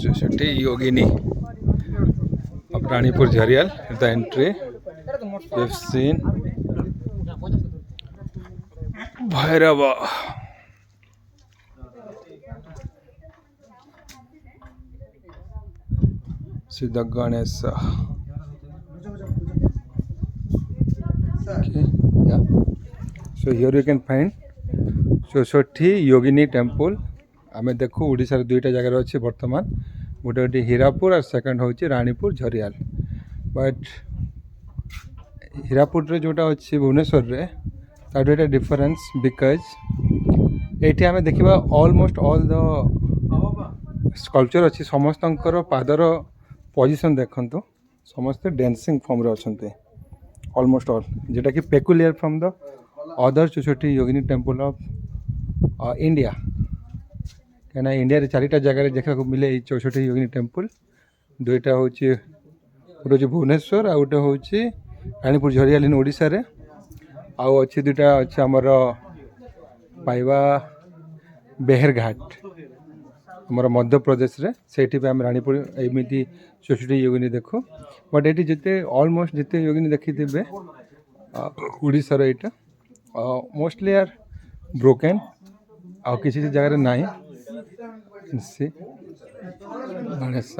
चौसठी योगिनी of Ranipur Jharial. The entry we've seen Bhairava. Siddha Ganesha. Okay, yeah. So here you can find चौसठी Yogini temple आम देखू ओडिशार दुईटा जगार अच्छे बर्तमान गोटे गोटे हीरापुर और सेकेंड हूँ रानीपुर झरियाल बट हीरापुर रे जोटा अच्छे भुवनेश्वर रे तार दुईटा डिफरेंस बिकज ये आम देखा ऑलमोस्ट ऑल द स्कल्पचर अच्छी समस्त पादर पोजिशन देखु समस्ते डांसिंग फॉर्म रे अच्छे ऑलमोस्ट ऑल जोटा कि peculiar from the other Chausathi Yogini temple of India क्या इंडिया रे चारिटा जगह देखा मिले चौसठी योगिनी टेम्पल दुईटा हूँ गोटे हूँ भुवनेश्वर आ गोटे हूँ रानीपुर झरियाल इन ओडिशा रे आउ अच्छी दुईटा अच्छे आमर पाइबा बेहरघाट आमर मध्य प्रदेश रे सेठी पे हम रानीपुर एमती चौसठी योगिनी देखू बट ये जिते ऑलमोस्ट जिते योगिनी देखी थे ओडिशा रे एटा मोस्टली आर ब्रोकेन आ किसी जगह नहीं गणेश